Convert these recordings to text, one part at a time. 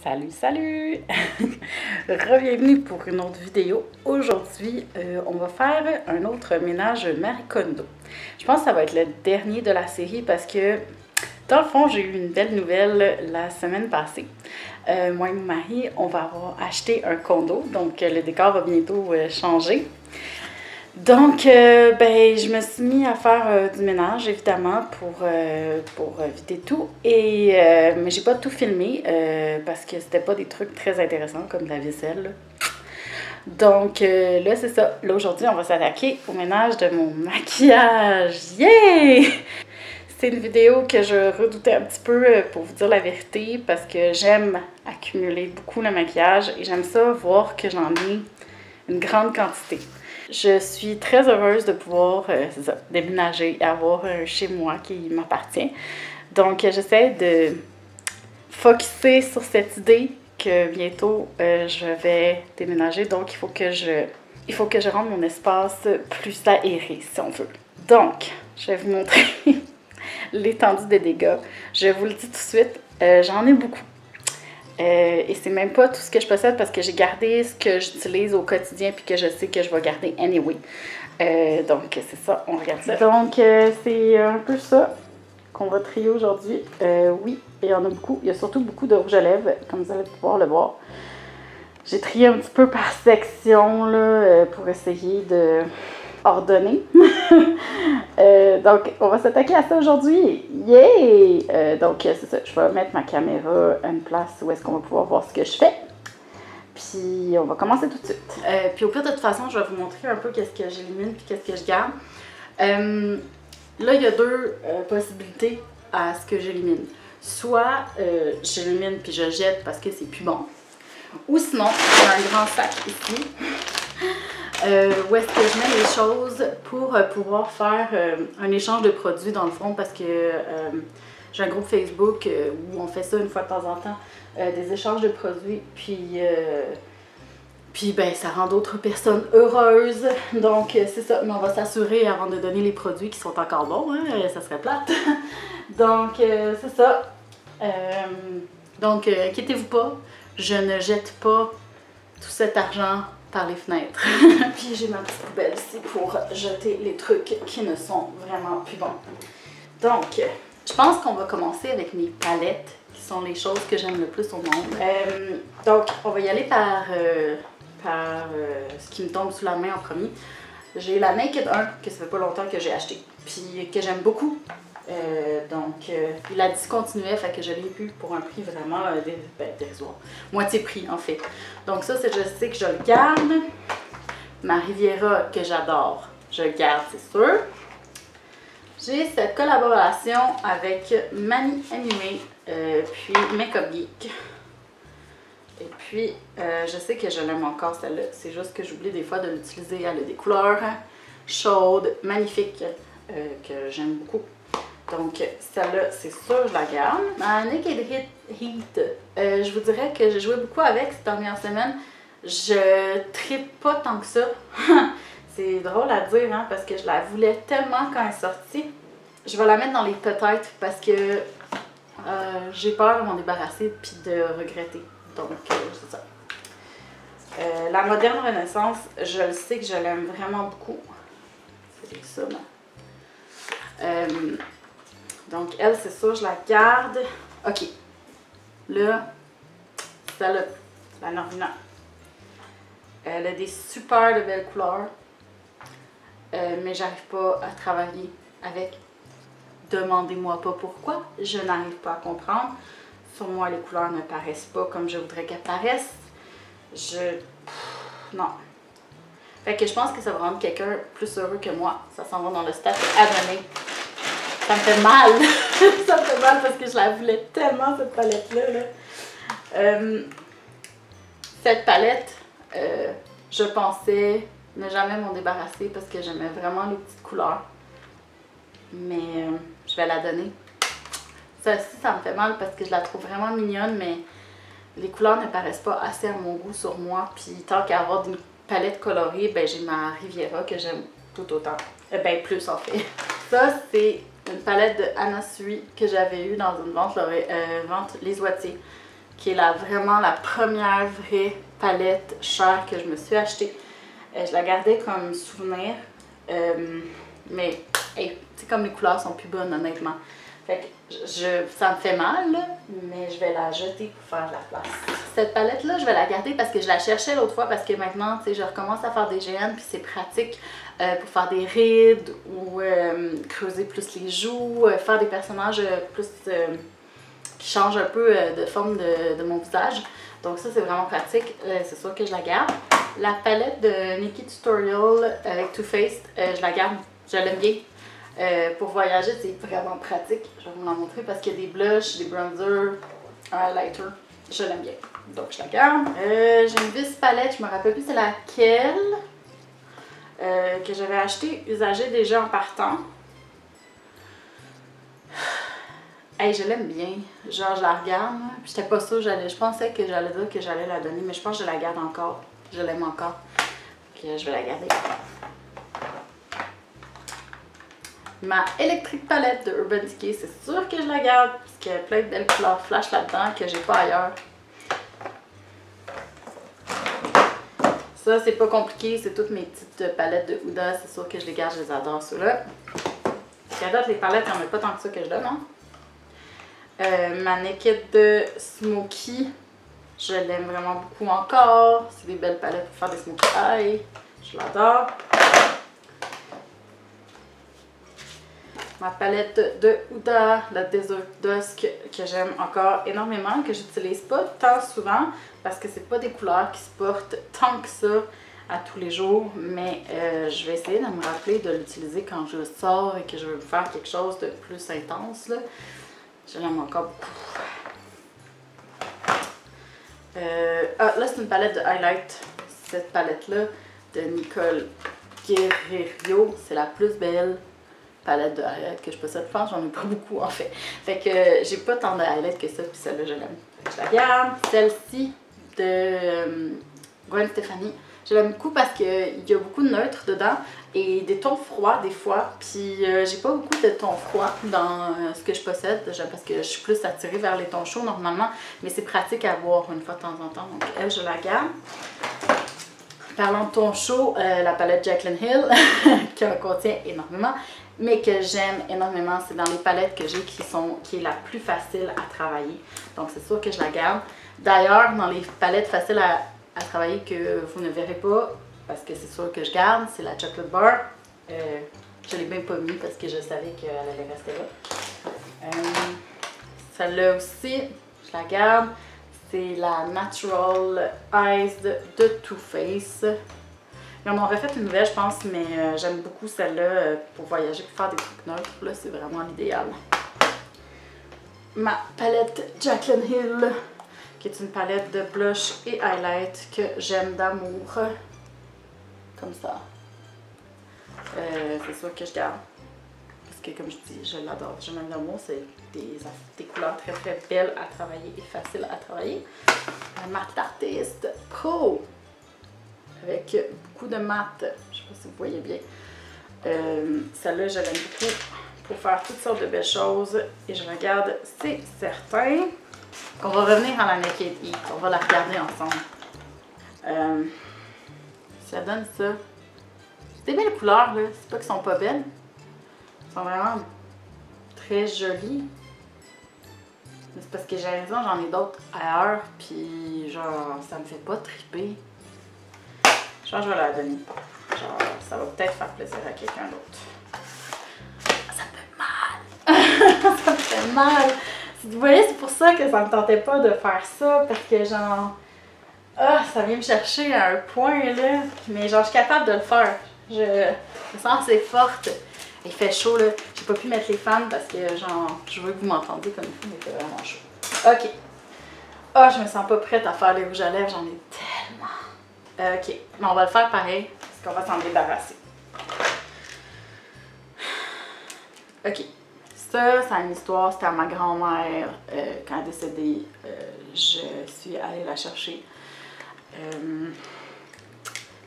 Salut, salut! Re-bienvenue pour une autre vidéo. Aujourd'hui, on va faire un autre ménage Marie Kondo. Je pense que ça va être le dernier de la série parce que, dans le fond, j'ai eu une belle nouvelle la semaine passée. Moi et mon mari, on va avoir acheté un condo, donc le décor va bientôt changer. Donc, je me suis mis à faire du ménage, évidemment, pour vider tout. Mais j'ai pas tout filmé parce que c'était pas des trucs très intéressants comme la vaisselle, là. Donc, là, c'est ça. Là, aujourd'hui, on va s'attaquer au ménage de mon maquillage. Yeah! C'est une vidéo que je redoutais un petit peu, pour vous dire la vérité, parce que j'aime accumuler beaucoup le maquillage et j'aime ça voir que j'en ai une grande quantité. Je suis très heureuse de pouvoir déménager et avoir un chez moi qui m'appartient. Donc, j'essaie de focusser sur cette idée que bientôt, je vais déménager. Donc, il faut que je rende mon espace plus aéré, si on veut. Donc, je vais vous montrer l'étendue des dégâts. Je vous le dis tout de suite, j'en ai beaucoup. Et c'est même pas tout ce que je possède parce que j'ai gardé ce que j'utilise au quotidien puis que je sais que je vais garder anyway. Donc, c'est ça, on regarde ça. Donc, c'est un peu ça qu'on va trier aujourd'hui. Oui, il y en a beaucoup. Il y a surtout beaucoup de rouge à lèvres, comme vous allez pouvoir le voir. J'ai trié un petit peu par section là, pour essayer de ordonner. Donc, on va s'attaquer à ça aujourd'hui. Yay! Donc, c'est ça. Je vais mettre ma caméra à une place où est-ce qu'on va pouvoir voir ce que je fais. Puis, on va commencer tout de suite. Puis, au pire, de toute façon, je vais vous montrer un peu qu'est-ce que j'élimine puis qu'est-ce que je garde. Là, il y a deux possibilités à ce que j'élimine. Soit j'élimine puis je jette parce que c'est plus bon. Ou sinon, il y a un grand sac ici. Où est-ce que je mets les choses pour pouvoir faire un échange de produits dans le fond parce que j'ai un groupe Facebook où on fait ça une fois de temps en temps, des échanges de produits, puis ça rend d'autres personnes heureuses, donc c'est ça, mais on va s'assurer avant de donner les produits qui sont encore bons, hein, ça serait plate. Donc c'est ça, donc inquiétez-vous pas, je ne jette pas tout cet argent par les fenêtres. Puis j'ai ma petite poubelle ici pour jeter les trucs qui ne sont vraiment plus bons. Donc, je pense qu'on va commencer avec mes palettes, qui sont les choses que j'aime le plus au monde. Donc, on va y aller par ce qui me tombe sous la main en premier. J'ai la Naked 1, que ça fait pas longtemps que j'ai acheté, puis que j'aime beaucoup. Il a discontinué, fait que je l'ai eu pour un prix vraiment dérisoire. Moitié prix, en fait. Donc ça, je sais que je le garde. Ma Riviera, que j'adore, je le garde, c'est sûr. J'ai cette collaboration avec Mani Animé, puis Makeup Geek. Et puis, je sais que je l'aime encore, celle-là. C'est juste que j'oublie des fois de l'utiliser. Elle a des couleurs chaudes, magnifiques, que j'aime beaucoup. Donc, celle-là, c'est sûr, je la garde. Ma Naked Heat, je vous dirais que j'ai joué beaucoup avec cette dernière semaine. Je trippe pas tant que ça. C'est drôle à dire, hein, parce que je la voulais tellement quand elle est sortie. Je vais la mettre dans les peut-être parce que j'ai peur de m'en débarrasser puis de regretter. Donc, c'est ça. La Moderne Renaissance, je le sais que je l'aime vraiment beaucoup. C'est ça, non? Donc, elle, c'est sûr, je la garde. OK. Là, celle-là, la Norvina. Elle a des super de belles couleurs. Mais j'arrive pas à travailler avec. Demandez-moi pas pourquoi. Je n'arrive pas à comprendre. Sur moi, les couleurs ne paraissent pas comme je voudrais qu'elles paraissent. Non. Fait que je pense que ça va rendre quelqu'un plus heureux que moi. Ça s'en va dans le stade à donner. Ça me fait mal. Ça me fait mal parce que je la voulais tellement, cette palette-là. Cette palette, je pensais ne jamais m'en débarrasser parce que j'aimais vraiment les petites couleurs. Mais je vais la donner. Ça aussi, ça me fait mal parce que je la trouve vraiment mignonne, mais les couleurs ne paraissent pas assez à mon goût sur moi. Puis tant qu'à avoir une palette colorée, ben j'ai ma Riviera que j'aime tout autant. Plus en fait. Ça, c'est une palette de Anna Sui que j'avais eue dans une vente Les Oitiers, qui est vraiment la première vraie palette chère que je me suis achetée. Je la gardais comme souvenir, mais hey, tu sais, comme les couleurs sont plus bonnes honnêtement. Fait que ça me fait mal, là, mais je vais la jeter pour faire de la place. Cette palette-là, je vais la garder parce que je la cherchais l'autre fois parce que maintenant, tu sais, je recommence à faire des GN puis c'est pratique pour faire des rides ou creuser plus les joues, faire des personnages plus qui changent un peu de forme de mon visage. Donc ça, c'est vraiment pratique. C'est sûr que je la garde. La palette de Nikkie Tutorial avec Too Faced, je la garde. Je l'aime bien. Pour voyager, c'est vraiment pratique. Je vais vous la montrer parce qu'il y a des blushs, des bronzers, un highlighter. Je l'aime bien. Donc, je la garde. J'ai une vis palette, je me rappelle plus c'est laquelle, que j'avais acheté usagée déjà en partant. Hey, je l'aime bien. Genre, je la regarde. Puis, j'étais pas sûre, je pensais que j'allais dire que j'allais la donner, mais je pense que je la garde encore. Je l'aime encore. Donc, je vais la garder. Ma Electric Palette de Urban Decay, c'est sûr que je la garde parce qu'il y a plein de belles couleurs flash là-dedans que j'ai pas ailleurs. Ça, c'est pas compliqué, c'est toutes mes petites palettes de Huda, c'est sûr que je les garde, je les adore ceux-là. À date, les palettes, il n'y en a pas tant que ça que je donne, hein? Ma Naked de Smoky, je l'aime vraiment beaucoup encore. C'est des belles palettes pour faire des smoky eyes, je l'adore. Ma palette de Huda, la Desert Dusk, que j'aime encore énormément, que j'utilise pas tant souvent parce que c'est pas des couleurs qui se portent tant que ça à tous les jours, mais je vais essayer de me rappeler de l'utiliser quand je sors et que je veux faire quelque chose de plus intense, là. Je l'aime encore beaucoup. Là, c'est une palette de highlight. Cette palette-là de Nicole Guerriero, c'est la plus belle palette de highlight que je possède. Je pense que j'en ai pas beaucoup en fait. Fait que j'ai pas tant de highlight que ça, puis celle-là je l'aime. Je la garde. Celle-ci de Gwen Stefani, je l'aime beaucoup parce qu'il y a beaucoup de neutres dedans et des tons froids des fois. Puis j'ai pas beaucoup de tons froids dans ce que je possède parce que je suis plus attirée vers les tons chauds normalement, mais c'est pratique à avoir une fois de temps en temps. Donc elle, je la garde. Parlant de tons chauds, la palette Jaclyn Hill qui en contient énormément, mais que j'aime énormément, c'est dans les palettes que j'ai qui est la plus facile à travailler. Donc c'est sûr que je la garde. D'ailleurs, dans les palettes faciles à travailler que vous ne verrez pas, parce que c'est sûr que je garde, c'est la Chocolate Bar. Je l'ai même pas mis parce que je savais qu'elle allait rester là. Celle-là aussi, je la garde. C'est la Natural Eyes de Too Faced. Ils en ont refait une nouvelle, je pense, mais j'aime beaucoup celle-là pour voyager, pour faire des trucs neutres. Là, c'est vraiment l'idéal. Ma palette Jaclyn Hill, qui est une palette de blush et highlight que j'aime d'amour. Comme ça. C'est sûr que je garde. Parce que, comme je dis, je l'adore. Je m'aime d'amour. C'est des couleurs très très belles à travailler et faciles à travailler. La Matte Artist Pro. Avec beaucoup de mat. Je sais pas si vous voyez bien. Celle-là, je l'aime beaucoup pour faire toutes sortes de belles choses. Et je regarde, c'est certain. On va revenir à la Naked Heat. On va la regarder ensemble. Ça donne ça. C'est des belles couleurs, là. C'est pas qu'elles sont pas belles. Elles sont vraiment très jolies. Mais c'est parce que j'ai raison, j'en ai d'autres ailleurs. Puis, genre, ça me fait pas triper. Je pense que je vais la donner. Genre, ça va peut-être faire plaisir à quelqu'un d'autre. Ça me fait mal! Ça me fait mal! Vous voyez, c'est pour ça que ça me tentait pas de faire ça, parce que genre... Ah, ça vient me chercher à un point, là. Mais genre, je suis capable de le faire. Je me sens assez forte. Il fait chaud, là. J'ai pas pu mettre les fans parce que, genre, je veux que vous m'entendiez comme il faut, mais il fait vraiment chaud. OK. Ah, je me sens pas prête à faire les rouges à lèvres, j'en ai tellement. OK, mais on va le faire pareil, parce qu'on va s'en débarrasser. OK. Ça a une histoire, c'était à ma grand-mère. Quand elle est décédée, je suis allée la chercher.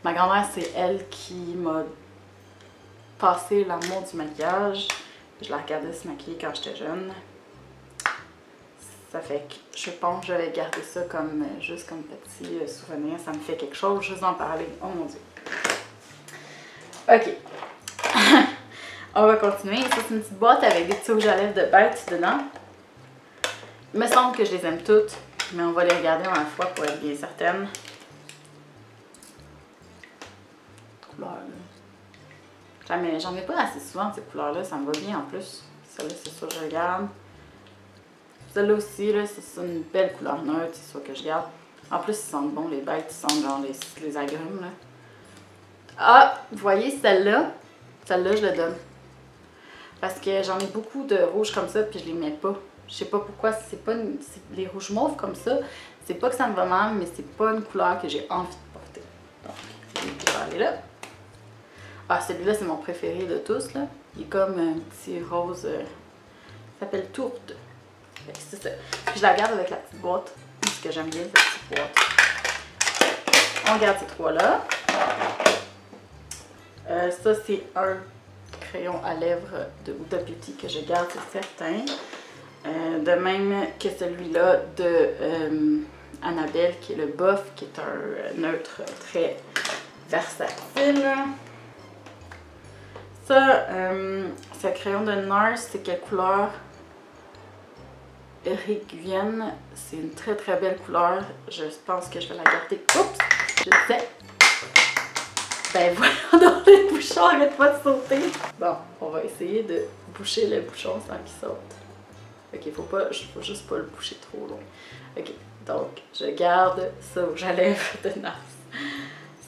Ma grand-mère, c'est elle qui m'a passé l'amour du maquillage. Je la regardais se maquiller quand j'étais jeune. Ça fait que je pense que je vais garder ça comme juste comme petit souvenir. Ça me fait quelque chose juste d'en parler. Oh mon Dieu. Ok. On va continuer. Ça, c'est une petite boîte avec des petits rouges à lèvres de bête dedans. Il me semble que je les aime toutes, mais on va les regarder en la fois pour être bien certaine. Couleurs, là. J'en ai pas assez souvent ces couleurs-là, ça me va bien en plus. Celle-là, c'est sûr que je regarde. Celle-là aussi, là, c'est une belle couleur neutre, c'est sûr que je garde. En plus, ils sentent bon, les bêtes, ils sentent genre les agrumes, là. Ah, vous voyez celle-là? Celle-là, je la donne. Parce que j'en ai beaucoup de rouges comme ça, puis je les mets pas. Je sais pas pourquoi, c'est pas les rouges mauves comme ça. C'est pas que ça me va mal, mais c'est pas une couleur que j'ai envie de porter. Donc, je vais aller là. Ah, celui-là, c'est mon préféré de tous, là. Il est comme un petit rose. Ça s'appelle tourte. C'est ça. Puis je la garde avec la petite boîte. Parce que j'aime bien cette petite boîte. On garde ces trois-là. Ça, c'est un crayon à lèvres de Huda Beauty que je garde, c'est certain. De même que celui-là de Annabelle, qui est le Buff, qui est un neutre très versatile. Ça, c'est un crayon de NARS, c'est quelle couleur? Requiem, c'est une très très belle couleur. Je pense que je vais la garder. Oups, je sais. Ben voilà, dans le bouchon, arrête pas de sauter. Bon, on va essayer de boucher le bouchon sans qu'il saute. Ok, faut juste pas le boucher trop loin. Ok, donc je garde ça au rouge à lèvres de NARS.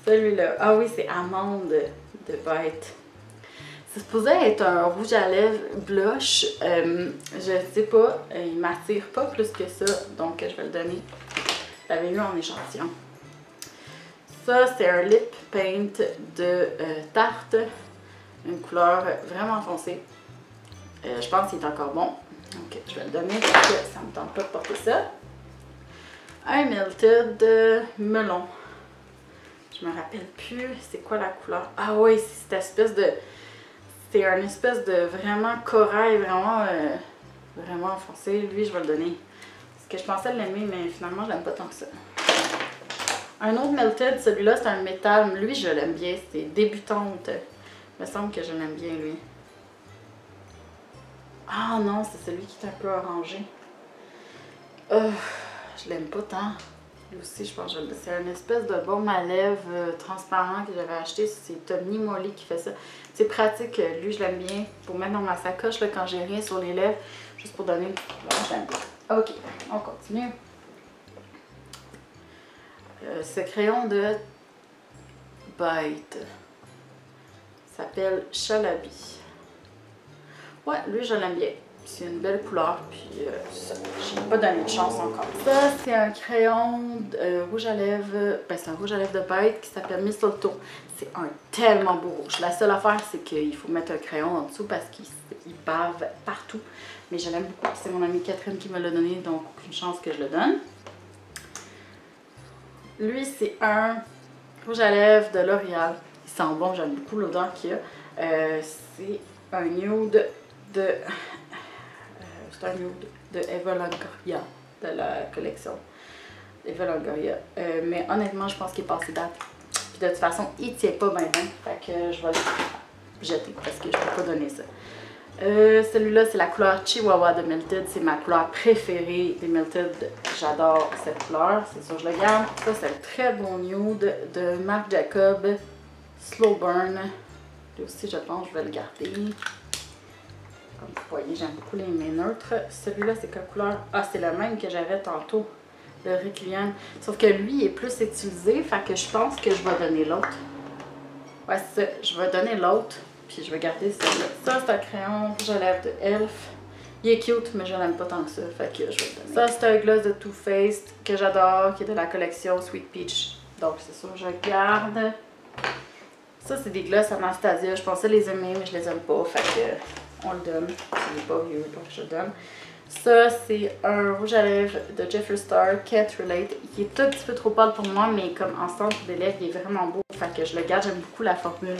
Celui-là, ah oui, c'est amande de bête. C'est supposé être un rouge à lèvres blush. Je sais pas, il m'attire pas plus que ça, donc je vais le donner. Je l'avais eu en échantillon. Ça, c'est un lip paint de Tarte. Une couleur vraiment foncée. Je pense qu'il est encore bon. Donc, je vais le donner parce que ça me tente pas de porter ça. Un Melted melon. Je me rappelle plus c'est quoi la couleur. Ah oui, c'est cette espèce de... C'est un espèce de vraiment corail, vraiment foncé. Lui, je vais le donner. Parce que je pensais l'aimer, mais finalement, je l'aime pas tant que ça. Un autre Melted, celui-là, c'est un métal. Lui, je l'aime bien. C'est débutante. Il me semble que je l'aime bien, lui. Ah non, c'est celui qui est un peu orangé. Je l'aime pas tant. Lui aussi, je pense que c'est une espèce de baume à lèvres transparent que j'avais acheté. C'est Tony Moly qui fait ça. C'est pratique. Lui, je l'aime bien pour mettre dans ma sacoche là, quand j'ai rien sur les lèvres. Juste pour donner... je l'aime bien. Ok, on continue. Ce crayon de Bite s'appelle Chalabi. Ouais, lui, je l'aime bien. C'est une belle couleur, puis je n'ai pas donné de chance encore. Ça, c'est un crayon rouge à lèvres, ben c'est un rouge à lèvres de Bite qui s'appelle Mistletoe. C'est un tellement beau rouge. La seule affaire, c'est qu'il faut mettre un crayon en dessous parce qu'il bave partout. Mais je l'aime beaucoup. C'est mon amie Catherine qui me l'a donné, donc aucune chance que je le donne. Lui, c'est un rouge à lèvres de L'Oréal. Il sent bon, j'aime beaucoup l'odeur qu'il a. C'est un nude de... c'est un nude de Eva Longoria, de la collection Eva Longoria. Mais honnêtement, je pense qu'il est passé date. Puis de toute façon, il tient pas bien. Fait que je vais le jeter parce que je peux pas donner ça. Celui-là, c'est la couleur Chihuahua de Melted. C'est ma couleur préférée des Melted. J'adore cette couleur. C'est sûr, je le garde. Ça, c'est un très bon nude de Marc Jacob Slow Burn. Lui aussi, je pense que je vais le garder. Comme vous voyez, j'aime beaucoup les mains neutres. Celui-là, c'est quelle couleur? Ah, c'est le même que j'avais tantôt. Le Requiem. Sauf que lui, il est plus utilisé. Fait que je pense que je vais donner l'autre. Ouais, c'est ça. Je vais donner l'autre. Puis je vais garder celui-là. Ça, c'est un crayon rouge à lèvres de Elf. Il est cute, mais je l'aime pas tant que ça. Fait que je vais le donner. Ça, c'est un gloss de Too Faced que j'adore, qui est de la collection Sweet Peach. Donc, c'est sûr, je garde. Ça, c'est des gloss Anastasia. Je pensais les aimer, mais je les aime pas. Fait que on le donne. Il est pas vieux, donc je le donne. Ça, c'est un rouge à lèvres de Jeffree Star, Can't Relate. Il est un petit peu trop pâle pour moi, mais comme en centre des lèvres, il est vraiment beau. Fait que je le garde. J'aime beaucoup la formule.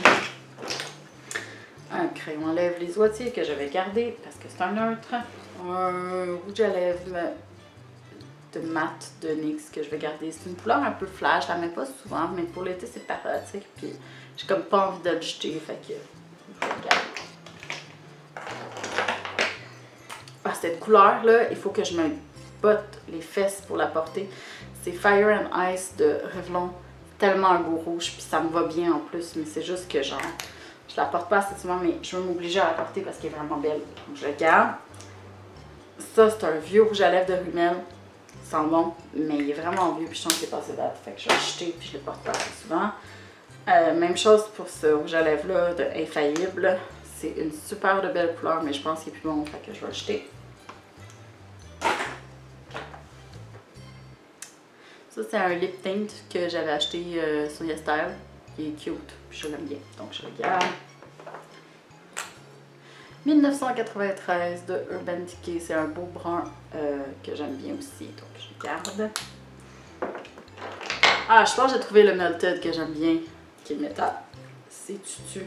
Un crayon à lèvres Les Oitiers que je vais garder parce que c'est un neutre. Un rouge à lèvres de mat de NYX que je vais garder. C'est une couleur un peu flash, je la mets pas souvent, mais pour l'été c'est pratique. Puis j'ai comme pas envie de le jeter, fait que je vais le garder. Ah, cette couleur-là, il faut que je me botte les fesses pour la porter. C'est Fire and Ice de Revlon. Tellement un beau rouge, puis ça me va bien en plus, mais c'est juste que genre, je la porte pas assez souvent, mais je veux m'obliger à la porter parce qu'elle est vraiment belle. Donc je le garde. Ça, c'est un vieux rouge à lèvres de Rimmel. Il sent bon, mais il est vraiment vieux, puis je sens qu'il est passé date. Fait que je vais le jeter, puis je le porte pas assez souvent. Même chose pour ce rouge à lèvres-là de Infaillible. C'est une super de belle couleur, mais je pense qu'il est plus bon, fait que je vais le jeter. Ça, c'est un lip tint que j'avais acheté sur YesStyle. Il est cute, puis je l'aime bien, donc je le garde. 1993 de Urban Decay, c'est un beau brun que j'aime bien aussi, donc je le garde. Ah, je pense que j'ai trouvé le Melted que j'aime bien, qui est métal. C'est Tutu.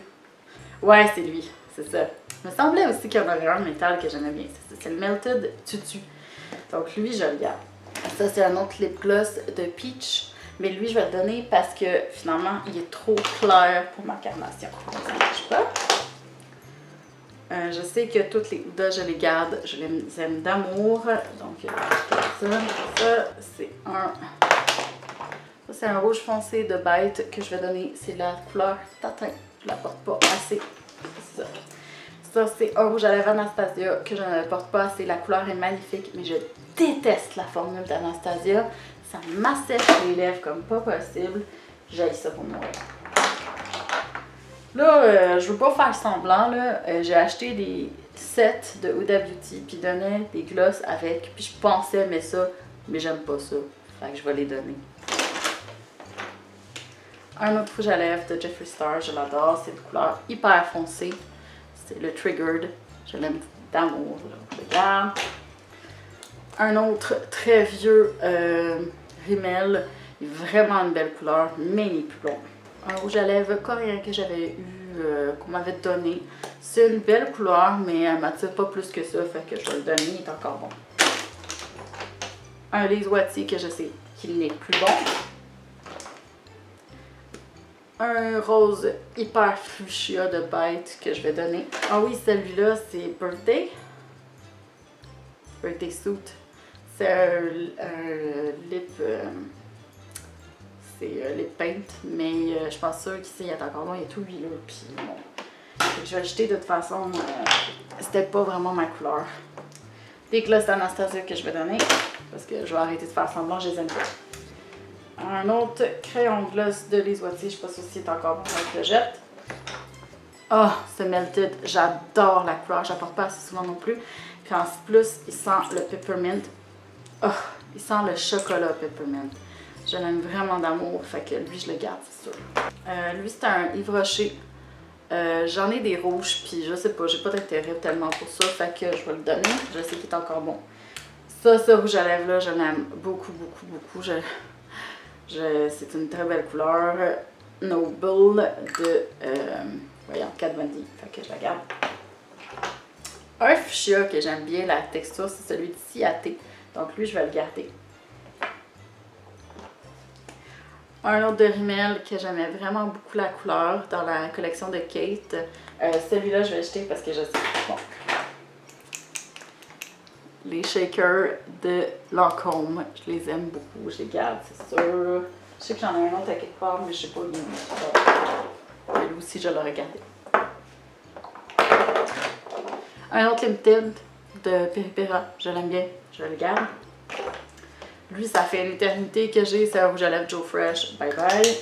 Ouais, c'est lui, c'est ça. Il me semblait aussi qu'il y en avait un métal que j'aimais bien, c'est le Melted Tutu. Donc lui, je le garde. Ça, c'est un autre lip gloss de Peach. Mais lui, je vais le donner parce que finalement, il est trop clair pour ma carnation. Ça ne marche pas. Je sais que toutes les Huda, je les garde. Je les aime d'amour. Donc, ça, c'est un... Ça, c'est un rouge foncé de Bite que je vais donner. C'est la couleur tatin. Je la porte pas assez. Ça. Ça, c'est un rouge à lèvres Anastasia que je ne porte pas assez. La couleur est magnifique, mais je déteste la formule d'Anastasia. Ça m'assèche les lèvres comme pas possible. J'haïs ça pour mourir. Là, je veux pas faire semblant, là. J'ai acheté des sets de Huda Beauty, puis donnais des glosses avec. Puis je pensais aimer ça, mais j'aime pas ça. Fait que je vais les donner. Un autre rouge à lèvres de Jeffree Star, je l'adore. C'est une couleur hyper foncée. C'est le Triggered. Je l'aime d'amour. Je le garde. Un autre très vieux Rimmel. Il est vraiment une belle couleur, mais il est plus long. Un rouge à lèvres coréen que j'avais eu, qu'on m'avait donné. C'est une belle couleur, mais elle m'attire pas plus que ça. Fait que je vais le donner, il est encore bon. Un Lise Wattier que je sais qu'il n'est plus bon. Un rose hyper fuchsia de Bite que je vais donner. Ah oui, celui-là, c'est Birthday. Birthday Suit. C'est un lip... c'est lip paint, mais je pense sûr qu'ici, il est encore long, il est tout huileux. Puis bon, je vais le jeter de toute façon. C'était pas vraiment ma couleur. Des glosses d'Anastasia que je vais donner, parce que je vais arrêter de faire semblant, je les aime pas. Un autre crayon gloss de Lise Wattier, je sais pas si c'est encore bon, je le jette. Oh, ce Melted, j'adore la couleur, je la porte pas assez souvent non plus. Puis en plus, il sent le peppermint. Oh, il sent le chocolat peppermint. Je l'aime vraiment d'amour, fait que lui, je le garde, c'est sûr. Lui, c'est un Yves Rocher. J'en ai des rouges, puis je sais pas, j'ai pas d'intérêt tellement pour ça, fait que je vais le donner. Je sais qu'il est encore bon. Ça, ce rouge à lèvres là, je l'aime beaucoup, beaucoup, beaucoup. C'est une très belle couleur. Noble de, voyons, Kat Von D. Fait que je la garde. Un fuchsia que j'aime bien, la texture, c'est celui de Ciaté. Donc lui, je vais le garder. Un autre de Rimmel que j'aimais vraiment beaucoup la couleur dans la collection de Kate. Celui-là, je vais jeter parce que je sais. Bon. Les shakers de Lancôme, je les aime beaucoup, je les garde, c'est sûr. Je sais que j'en ai un autre à quelque part, mais je sais pas où il est. Lui aussi, je l'aurais gardé. Un autre Limited de Peripera, je l'aime bien, je le garde. Lui, ça fait une éternité que j'ai, c'est un rouge à lèvres Joe Fresh, bye bye.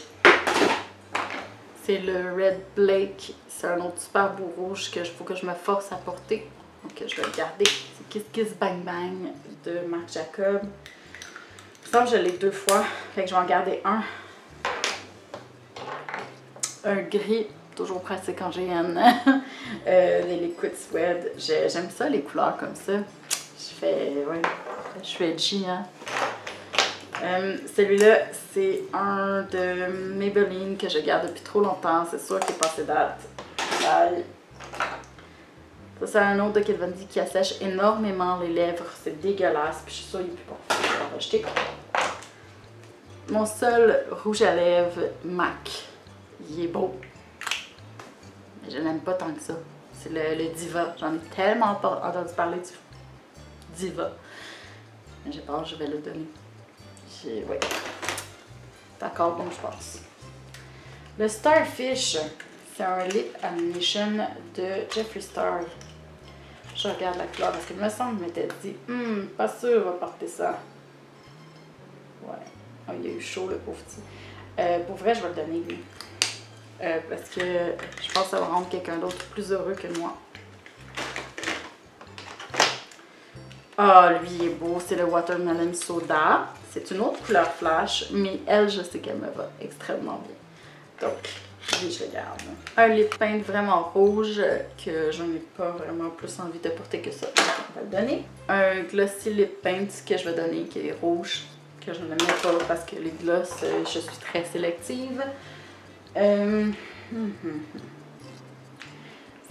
C'est le Red Blake, c'est un autre super beau rouge que faut que je me force à porter. Donc je vais le garder. C'est Kiss Kiss Bang Bang de Marc Jacob. Il me semble que je l'ai deux fois, fait que je vais en garder un. Un gris, toujours pratique en GN. Les Liquid Suede. J'aime ça, les couleurs comme ça. Je fais edgy, hein. Celui-là, c'est un de Maybelline que je garde depuis trop longtemps. C'est sûr qu'il est passé date. Bye. Ça, c'est un autre de Kat Von D qui assèche énormément les lèvres. C'est dégueulasse. Puis je suis sûre qu'il est plus bon. rejeter. Mon seul rouge à lèvres MAC. Il est beau. Mais je l'aime pas tant que ça. C'est le Diva. J'en ai tellement pas entendu parler du Diva. Mais j'ai peur, je vais le donner. Ouais. D'accord, bon, je pense. Le Starfish, c'est un lip animation de Jeffree Star. Je regarde la couleur parce qu'il me semble que je m'étais dit, pas sûr, on va porter ça. Ouais. Oh, il a eu chaud, le pauvre petit. Pour vrai, je vais le donner, lui. Parce que je pense que ça va rendre quelqu'un d'autre plus heureux que moi. Ah, lui, il est beau. C'est le Watermelon Soda. C'est une autre couleur flash, mais elle, je sais qu'elle me va extrêmement bien. Donc, lui, je le garde. Un lip paint vraiment rouge que je n'ai pas vraiment plus envie de porter que ça. On va le donner. Un glossy lip paint que je vais donner qui est rouge, que je ne mets pas parce que les gloss, je suis très sélective.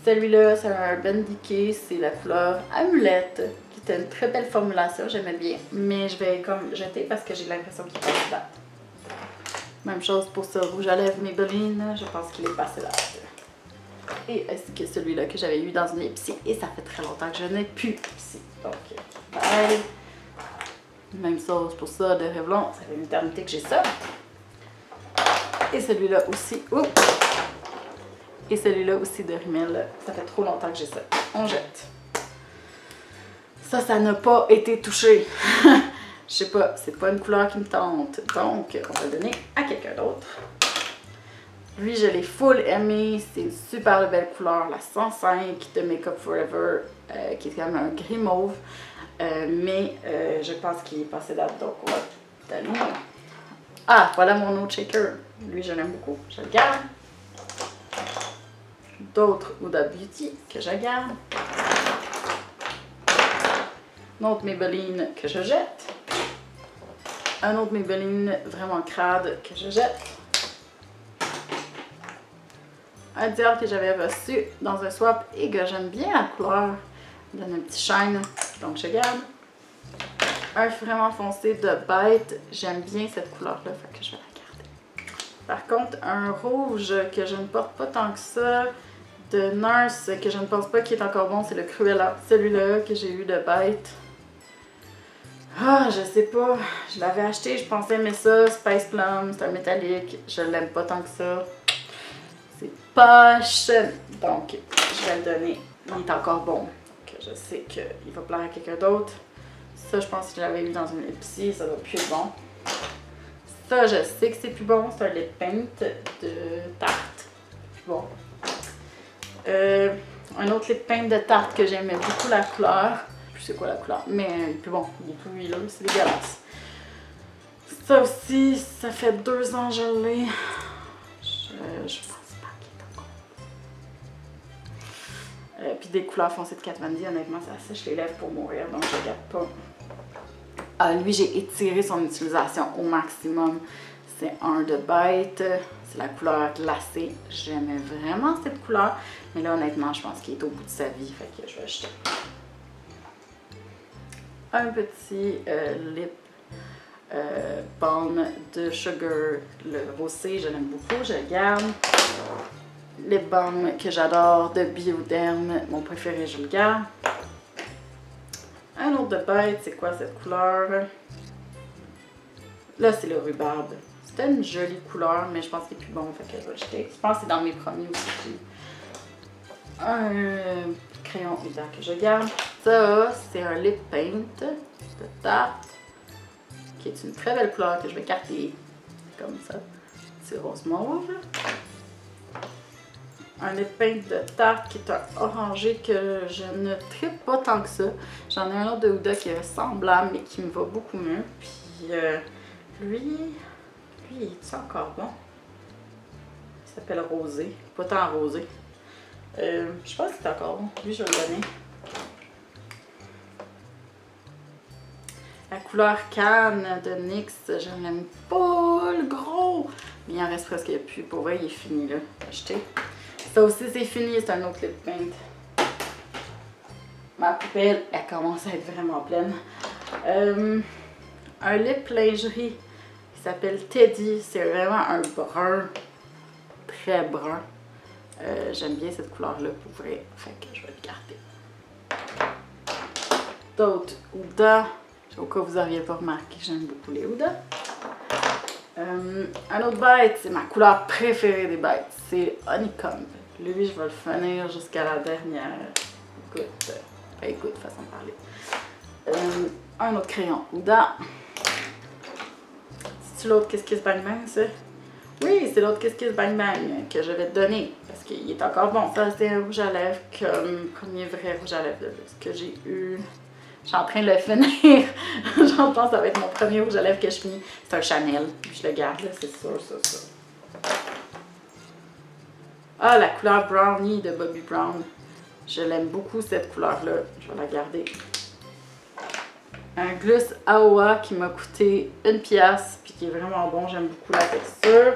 Celui-là, c'est un Urban Decay, c'est la couleur Amulette, qui était une très belle formulation, j'aimais bien, mais je vais comme jeter parce que j'ai l'impression qu'il passe date. Même chose pour ce rouge à lèvres Maybelline, je pense qu'il est passé date. Et ainsi que celui-là que j'avais eu dans une épicerie, et ça fait très longtemps que je n'ai plus ici. Donc, pareil. Même chose pour ça de Revlon, ça fait une éternité que j'ai ça. Et celui-là aussi. Oups! Et celui-là aussi de Rimmel. Ça fait trop longtemps que j'ai ça. On jette. Ça n'a pas été touché. Je sais pas, c'est pas une couleur qui me tente. Donc, on va le donner à quelqu'un d'autre. Lui, je l'ai full aimé. C'est une super belle couleur, la 105 de Make Up Forever, qui est quand même un gris mauve. Mais je pense qu'il est passé date, donc on va le donner. Ah, voilà mon autre shaker. Lui, je l'aime beaucoup. Je le garde. D'autres Huda Beauty que je garde. Un autre Maybelline que je jette. Un autre Maybelline vraiment crade que je jette. Un Dior que j'avais reçu dans un swap et que j'aime bien la couleur. Il donne un petit shine, donc je garde. Un vraiment foncé de Bite. J'aime bien cette couleur-là, fait que je vais la garder. Par contre, un rouge que je ne porte pas tant que ça, de Nurse, que je ne pense pas qu'il est encore bon, c'est le Cruella. Celui-là que j'ai eu de Bite. Ah, je sais pas. Je l'avais acheté, je pensais aimer ça. Spice Plum, c'est un métallique. Je l'aime pas tant que ça. C'est poche. Donc, je vais le donner. Il est encore bon. Que je sais qu'il va plaire à quelqu'un d'autre. Ça, je pense que je l'avais eu dans une épicerie. Ça va plus être bon. Ça, je sais que c'est plus bon. C'est un lip paint de Tarte. Bon. Un autre lip paint de Tarte que j'aimais beaucoup la couleur. Je sais quoi la couleur, mais puis bon, il est tout huileux, c'est dégueulasse. Ça aussi, ça fait 2 ans que je l'ai. Je pense pas qu'il est encore. Puis des couleurs foncées de Kat Von D, honnêtement, ça sèche les lèvres pour mourir, donc je regarde pas. Ah, lui, j'ai étiré son utilisation au maximum. C'est un de Bite, c'est la couleur glacée. J'aimais vraiment cette couleur, mais là, honnêtement, je pense qu'il est au bout de sa vie, fait que je vais acheter. Un petit lip balm de Sugar, le rosé, je l'aime beaucoup, je le garde. Lip balm que j'adore de Bioderm, mon préféré, je le garde. Un autre de Bite, c'est quoi cette couleur? Là, c'est le rhubarbe. C'était une jolie couleur, mais je pense qu'il est plus bon, fait que je vais le jeter. Je pense que c'est dans mes premiers aussi. Un crayon Huda que je garde. Ça, c'est un lip paint de Tarte, qui est une très belle couleur que je vais écarter comme ça. C'est rose mauve. Un lip paint de Tarte qui est un orangé que je ne tripe pas tant que ça. J'en ai un autre de Huda qui est semblable, mais qui me va beaucoup mieux. Puis lui, il est encore bon? Il s'appelle Rosé, pas tant rosé. Je pense que c'est encore bon. Lui, je vais le donner. La couleur Cannes de NYX, je n'aime pas le gros. Mais il en reste presque plus. Pour vrai, il est fini là. Acheter. Ça aussi, c'est fini. C'est un autre lip paint. Ma poubelle, elle commence à être vraiment pleine. un lip lingerie qui s'appelle Teddy. C'est vraiment un brun, très brun. J'aime bien cette couleur-là pour vrai, fait que je vais le garder. D'autres Huda, au cas où vous n'auriez pas remarqué, j'aime beaucoup les Huda. Un autre bête, c'est ma couleur préférée des bêtes, c'est Honeycomb. Lui, je vais le finir jusqu'à la dernière goutte. Goutte, façon de parler. Un autre crayon Huda. C'est-tu l'autre Kiss Kiss Bang Bang, ça? Oui, c'est l'autre Kiss Kiss Bang Bang que je vais te donner. Parce qu'il est encore bon. Ça, c'est un rouge à lèvres comme premier vrai rouge à lèvres de luxe que j'ai eu. Je suis en train de le finir. Je pense que ça va être mon premier rouge à lèvres que je finis. C'est un Chanel. Je le garde, là, c'est sûr, ça. Ah, la couleur Brownie de Bobbi Brown. Je l'aime beaucoup, cette couleur-là. Je vais la garder. Un gloss AOA qui m'a coûté 1 pièce puis qui est vraiment bon. J'aime beaucoup la texture.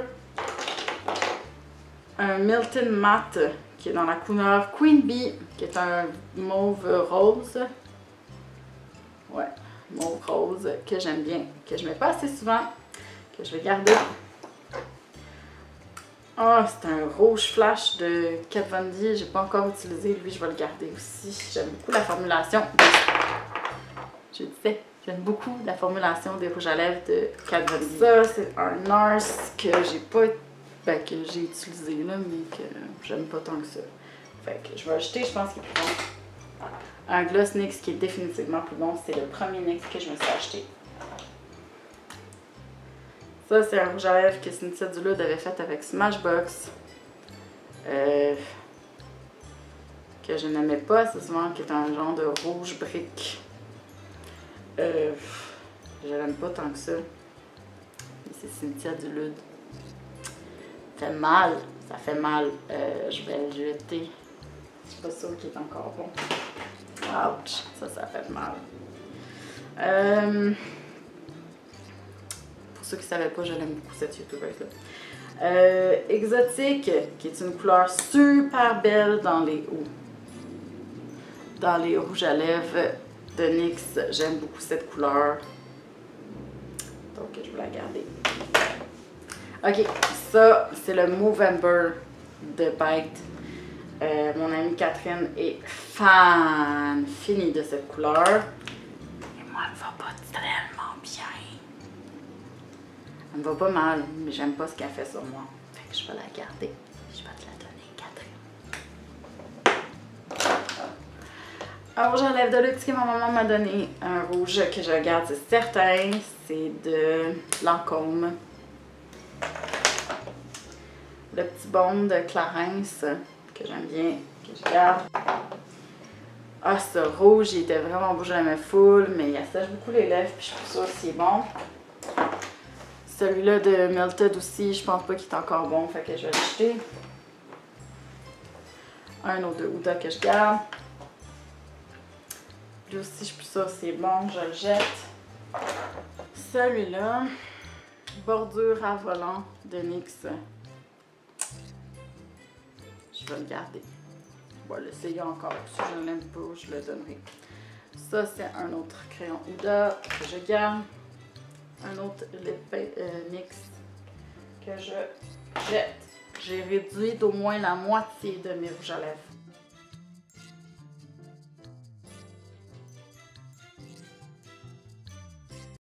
Un Milton Matte qui est dans la couleur Queen Bee, qui est un mauve rose. Ouais, mauve rose que j'aime bien, que je mets pas assez souvent, que je vais garder. Ah, c'est un rouge flash de Kat Von D. J'ai pas encore utilisé. Lui, je vais le garder aussi. J'aime beaucoup la formulation. Je disais, j'aime beaucoup la formulation des rouges à lèvres de Kat Von D. Ça, c'est un NARS que j'ai pas... Ben, que j'ai utilisé, là, mais que j'aime pas tant que ça. Fait que je vais acheter, je pense qu'il est plus bon. Un gloss NYX qui est définitivement plus bon. C'est le premier NYX que je me suis acheté. Ça, c'est un rouge à lèvres que Cynthia Duluth avait fait avec Smashbox. Que je n'aimais pas assez souvent, qui est un genre de rouge brique. Je l'aime pas tant que ça. Mais c'est Cynthia Duluth. Ça fait mal. Ça fait mal. Je vais le jeter. Je suis pas sûre qu'il est encore bon. Ouch! Ça fait mal. Pour ceux qui ne savaient pas, je l'aime beaucoup cette youtubeuse-là. Exotique, qui est une couleur super belle dans les rouges à lèvres de NYX. J'aime beaucoup cette couleur. Donc, je vais la garder. Ok, ça, c'est le Movember de Bite. Mon amie Catherine est fan finie de cette couleur. Et moi, elle me va pas tellement bien. Elle me va pas mal, mais j'aime pas ce qu'elle fait sur moi. Fait que je vais la garder. Je vais te la donner, Catherine. Un rouge à lèvres de luxe que ma maman m'a donné. Un rouge que je garde, c'est certain. C'est de Lancôme. Le petit baume de Clarins que j'aime bien, que je garde. Ah, ce rouge, il était vraiment beau, je l'aimais full, mais il assèche beaucoup les lèvres, puis je suis pas sûre s'il est bon. Celui-là de Melted aussi, je pense pas qu'il est encore bon, fait que je vais l'acheter. Un autre de Huda que je garde. Lui aussi, je suis plus sûre s'il est bon, je le jette. Celui-là, bordure à volant de NYX. Je vais le garder. Je vais l'essayer encore. Si je ne l'aime pas, je le donnerai. Ça, c'est un autre crayon Huda que je garde. Un autre lip NYX que je jette. J'ai réduit d'au moins la moitié de mes rouges à lèvres.